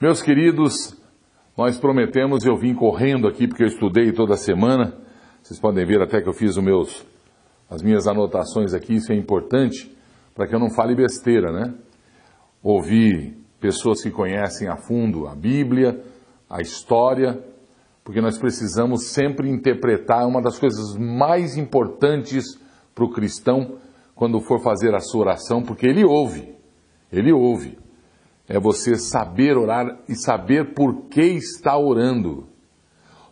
Meus queridos, nós prometemos, eu vim correndo aqui porque eu estudei toda semana. Vocês podem ver até que eu fiz as minhas anotações aqui, isso é importante para que eu não fale besteira, né? Ouvir pessoas que conhecem a fundo a Bíblia, a história, porque nós precisamos sempre interpretar uma das coisas mais importantes para o cristão quando for fazer a sua oração, porque ele ouve. É você saber orar e saber por que está orando.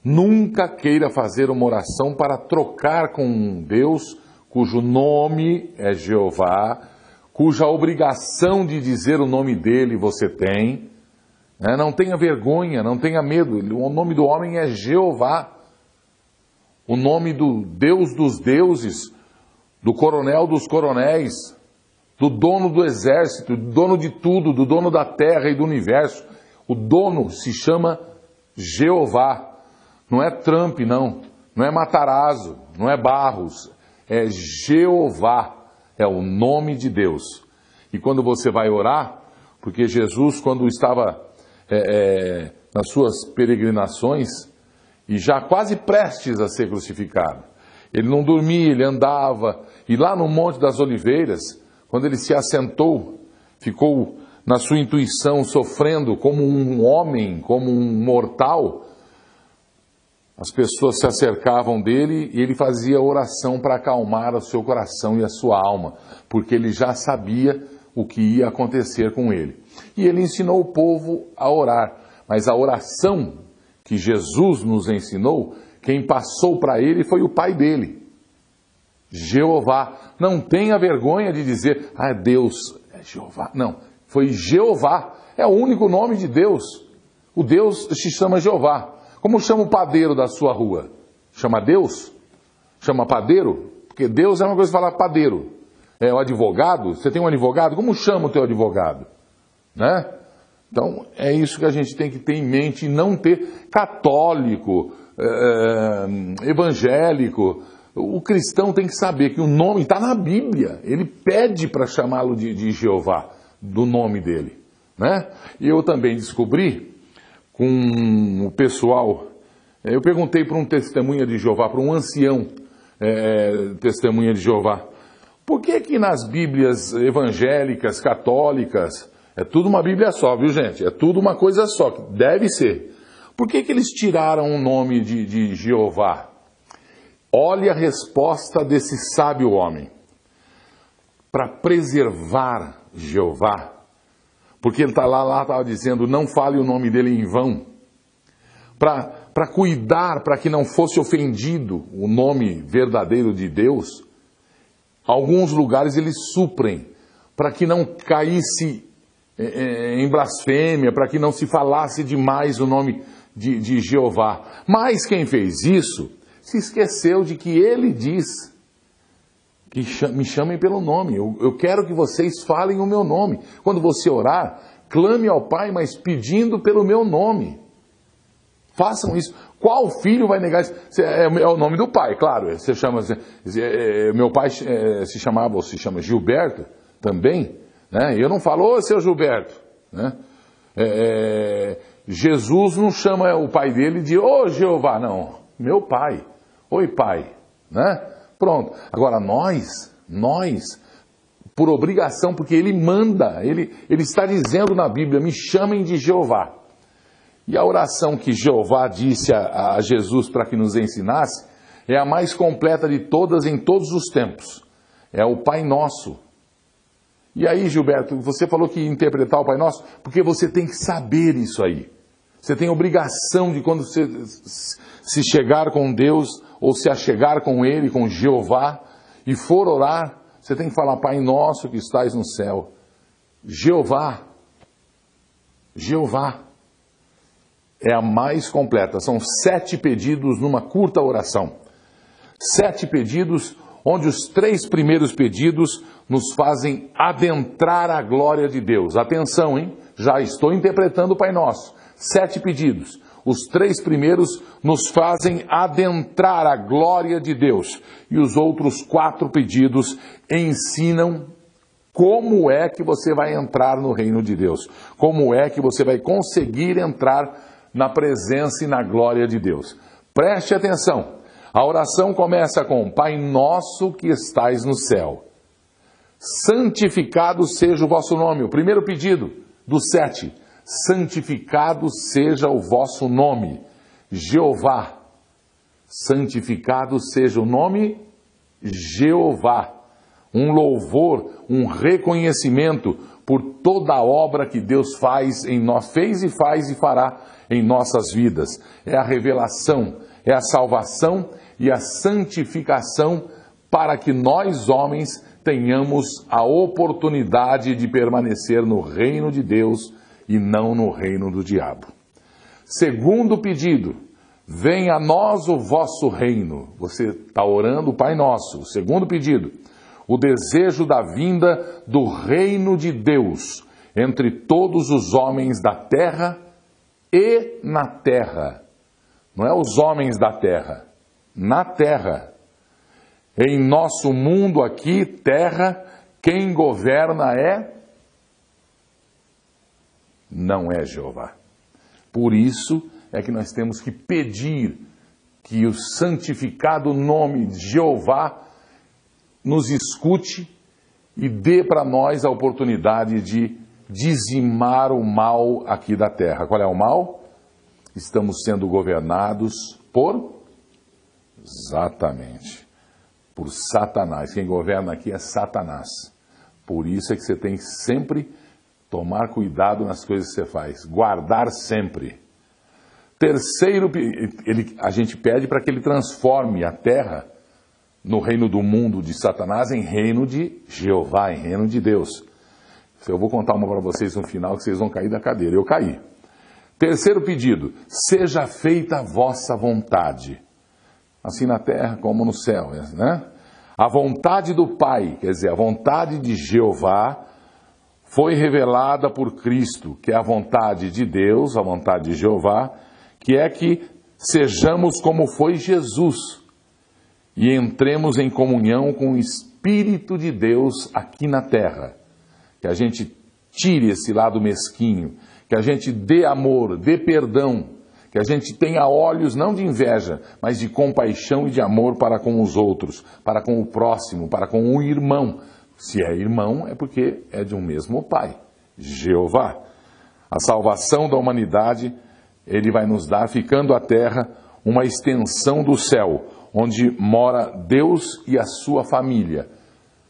Nunca queira fazer uma oração para trocar com um Deus cujo nome é Jeová, cuja obrigação de dizer o nome dele você tem. Não tenha vergonha, não tenha medo. O nome do homem é Jeová. O nome do Deus dos deuses, do coronel dos coronéis, do dono do exército, do dono de tudo, do dono da terra e do universo. O dono se chama Jeová. Não é Trump, não. Não é Matarazzo, não é Barros. É Jeová. É o nome de Deus. E quando você vai orar, porque Jesus, quando estava nas suas peregrinações, e já quase prestes a ser crucificado, ele não dormia, ele andava, e lá no Monte das Oliveiras, quando ele se assentou, ficou na sua intuição sofrendo como um homem, como um mortal, as pessoas se acercavam dele e ele fazia oração para acalmar o seu coração e a sua alma, porque ele já sabia o que ia acontecer com ele. E ele ensinou o povo a orar, mas a oração que Jesus nos ensinou, quem passou para ele foi o pai dele, Jeová. Não tenha vergonha de dizer, Deus é Jeová. Não, foi Jeová. É o único nome de Deus. O Deus se chama Jeová. Como chama o padeiro da sua rua? Chama Deus? Chama padeiro? Porque Deus é uma coisa de falar padeiro. É o advogado? Você tem um advogado? Como chama o teu advogado? Né? Então, é isso que a gente tem que ter em mente e não ter católico, evangélico. O cristão tem que saber que o nome está na Bíblia. Ele pede para chamá-lo de Jeová, do nome dele. Né? E eu também descobri com o pessoal, eu perguntei para um testemunha de Jeová, para um ancião testemunha de Jeová, por que nas Bíblias evangélicas, católicas, é tudo uma Bíblia só, viu gente? É tudo uma coisa só, que deve ser. Por que eles tiraram o nome de Jeová? Olha a resposta desse sábio homem. Para preservar Jeová, porque ele está lá estava dizendo, não fale o nome dele em vão. Para cuidar, para que não fosse ofendido o nome verdadeiro de Deus, alguns lugares eles suprem, para que não caísse em blasfêmia, para que não se falasse demais o nome de Jeová. Mas quem fez isso se esqueceu de que ele diz que me chamem pelo nome. Eu quero que vocês falem o meu nome. Quando você orar, clame ao Pai, mas pedindo pelo meu nome. Façam isso. Qual filho vai negar isso? É o nome do pai, claro. Você chama, meu pai se chamava, ou se chama Gilberto também. Né? Eu não falo, ô seu Gilberto. Né? Jesus não chama o pai dele de, ô Jeová, não. Meu pai. Oi pai. Né? Pronto. Agora nós, por obrigação, porque ele manda, ele está dizendo na Bíblia, me chamem de Jeová. E a oração que Jeová disse a Jesus para que nos ensinasse, é a mais completa de todas em todos os tempos. É o Pai Nosso. E aí, Gilberto, você falou que ia interpretar o Pai Nosso, porque você tem que saber isso aí. Você tem obrigação de quando você se chegar com Deus, ou se achegar com Ele, com Jeová, e for orar, você tem que falar, Pai Nosso que estais no céu. Jeová. Jeová. É a mais completa. São 7 pedidos numa curta oração. 7 pedidos, onde os 3 primeiros pedidos nos fazem adentrar a glória de Deus. Atenção, hein? Já estou interpretando o Pai Nosso. 7 pedidos. Os 3 primeiros nos fazem adentrar a glória de Deus. E os outros 4 pedidos ensinam Como é que você vai entrar no reino de Deus? Como é que você vai conseguir entrar na presença e na glória de Deus? Preste atenção. A oração começa com: Pai nosso que estais no céu, santificado seja o vosso nome. O primeiro pedido dos 7. Santificado seja o vosso nome. Jeová. Santificado seja o nome Jeová. Um louvor, um reconhecimento por toda a obra que Deus fez e fará em nossas vidas. É a revelação, é a salvação e a santificação para que nós, homens, tenhamos a oportunidade de permanecer no reino de Deus e não no reino do diabo. Segundo pedido: venha a nós o vosso reino. Você está orando o Pai Nosso. Segundo pedido: o desejo da vinda do reino de Deus entre todos os homens da terra e na terra. Não é os homens da terra, na terra. Em nosso mundo aqui, terra, quem governa não é Jeová. Por isso é que nós temos que pedir que o santificado nome de Jeová nos escute e dê para nós a oportunidade de dizimar o mal aqui da terra. Qual é o mal? Estamos sendo governados exatamente, por Satanás. Quem governa aqui é Satanás. Por isso é que você tem que sempre tomar cuidado nas coisas que você faz, guardar sempre. Terceiro, a gente pede para que ele transforme a terra no reino do mundo de Satanás em reino de Jeová, em reino de Deus. Eu vou contar uma para vocês no final que vocês vão cair da cadeira. Eu caí. Terceiro pedido: seja feita a vossa vontade, assim na terra como no céu, né? A vontade do Pai, quer dizer, a vontade de Jeová, foi revelada por Cristo, que é a vontade de Deus, a vontade de Jeová, que é que sejamos como foi Jesus e entremos em comunhão com o Espírito de Deus aqui na terra. Que a gente tire esse lado mesquinho, que a gente dê amor, dê perdão, que a gente tenha olhos não de inveja, mas de compaixão e de amor para com os outros, para com o próximo, para com o irmão. Se é irmão, é porque é de um mesmo Pai, Jeová. A salvação da humanidade, Ele vai nos dar, ficando a terra, uma extensão do céu, onde mora Deus e a sua família.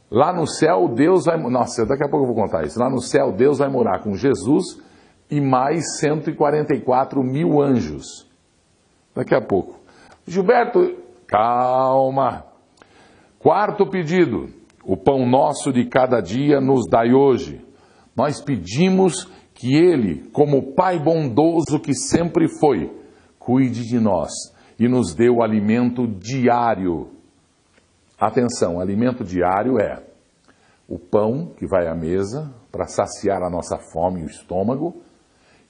Lá no céu, Deus vai... Nossa, daqui a pouco eu vou contar isso. Lá no céu, Deus vai morar com Jesus e mais 144 mil anjos. Daqui a pouco. Gilberto, calma. Quarto pedido: o pão nosso de cada dia nos dai hoje. Nós pedimos que Ele, como Pai bondoso que sempre foi, cuide de nós e nos dê o alimento diário. Atenção, alimento diário é o pão que vai à mesa para saciar a nossa fome e o estômago,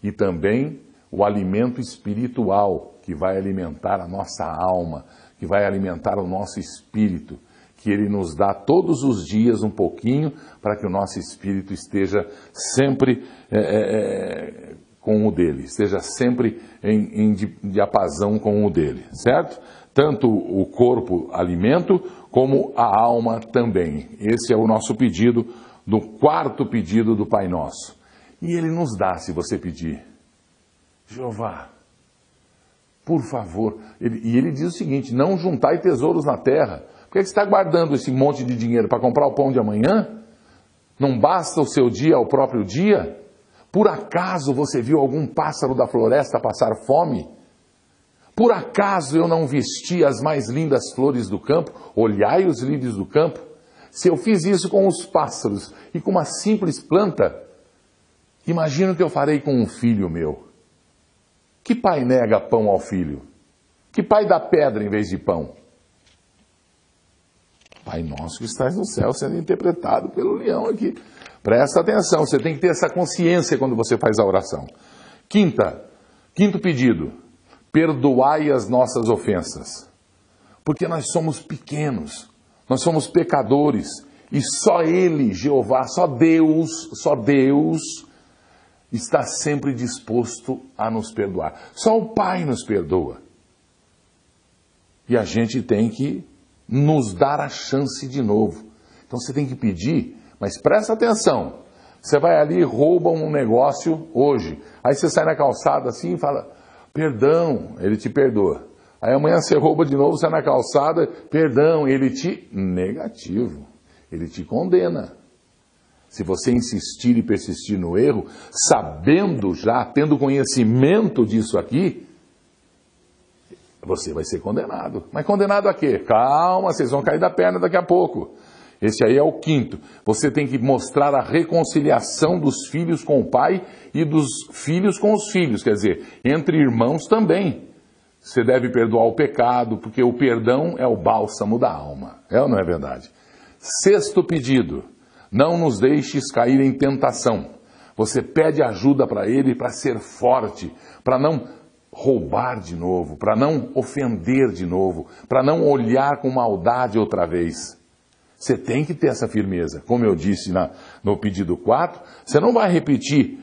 e também o alimento espiritual que vai alimentar a nossa alma, que vai alimentar o nosso espírito, que Ele nos dá todos os dias um pouquinho para que o nosso espírito esteja sempre com o dele, esteja sempre em diapasão com o dele, certo? Tanto o corpo, alimento, como a alma também. Esse é o nosso pedido, do quarto pedido do Pai Nosso. E Ele nos dá, se você pedir. Jeová, por favor. E Ele diz o seguinte: não juntai tesouros na terra. Por que você está guardando esse monte de dinheiro para comprar o pão de amanhã? Não basta o seu dia ao próprio dia? Por acaso você viu algum pássaro da floresta passar fome? Por acaso eu não vesti as mais lindas flores do campo? Olhai os lírios do campo. Se eu fiz isso com os pássaros e com uma simples planta, imagino que eu farei com um filho meu. Que pai nega pão ao filho? Que pai dá pedra em vez de pão? Pai nosso que estás no céu, sendo interpretado pelo leão aqui. Presta atenção, você tem que ter essa consciência quando você faz a oração. Quinto pedido: perdoai as nossas ofensas. Porque nós somos pequenos, nós somos pecadores, E só Ele, Jeová, só Deus está sempre disposto a nos perdoar. Só o Pai nos perdoa. E a gente tem que nos dar a chance de novo. Então você tem que pedir, mas presta atenção. Você vai ali e rouba um negócio hoje. Aí você sai na calçada assim e fala, perdão, Ele te perdoa. Aí amanhã você rouba de novo, sai na calçada, perdão, Ele te... Negativo. Ele te condena. Se você insistir e persistir no erro, sabendo já, tendo conhecimento disso aqui, você vai ser condenado. Mas condenado a quê? Calma, vocês vão cair da perna daqui a pouco. Esse aí é o quinto. Você tem que mostrar a reconciliação dos filhos com o pai e dos filhos com os filhos. Quer dizer, entre irmãos também. Você deve perdoar o pecado, porque o perdão é o bálsamo da alma. É ou não é verdade? Sexto pedido. Não nos deixes cair em tentação. Você pede ajuda para Ele para ser forte, para não roubar de novo, para não ofender de novo, para não olhar com maldade outra vez. Você tem que ter essa firmeza. Como eu disse no pedido 4, você não vai repetir,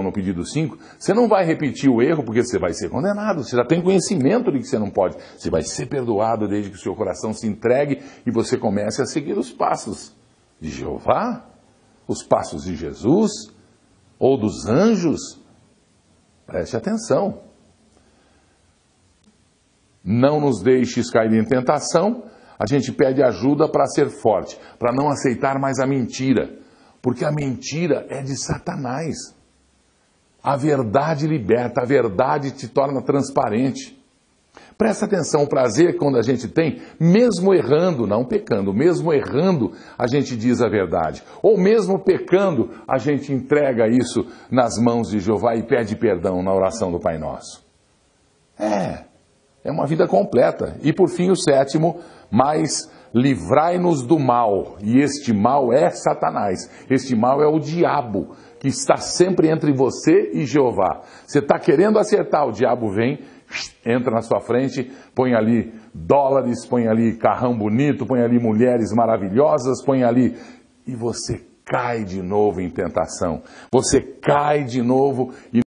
no pedido 5, você não vai repetir o erro porque você vai ser condenado. Você já tem conhecimento de que você não pode. Você vai ser perdoado desde que o seu coração se entregue e você comece a seguir os passos de Jeová, os passos de Jesus ou dos anjos. Preste atenção. Não nos deixes cair em tentação. A gente pede ajuda para ser forte, para não aceitar mais a mentira, porque a mentira é de Satanás. A verdade liberta, a verdade te torna transparente. Presta atenção, o prazer quando a gente tem, mesmo errando, não pecando, mesmo errando, a gente diz a verdade. Ou mesmo pecando, a gente entrega isso nas mãos de Jeová e pede perdão na oração do Pai Nosso. É uma vida completa. E por fim o sétimo, mas livrai-nos do mal. E este mal é Satanás. Este mal é o diabo, que está sempre entre você e Jeová. Você está querendo acertar, o diabo vem, entra na sua frente, põe ali dólares, põe ali carrão bonito, põe ali mulheres maravilhosas, põe ali... E você cai de novo em tentação. Você cai de novo e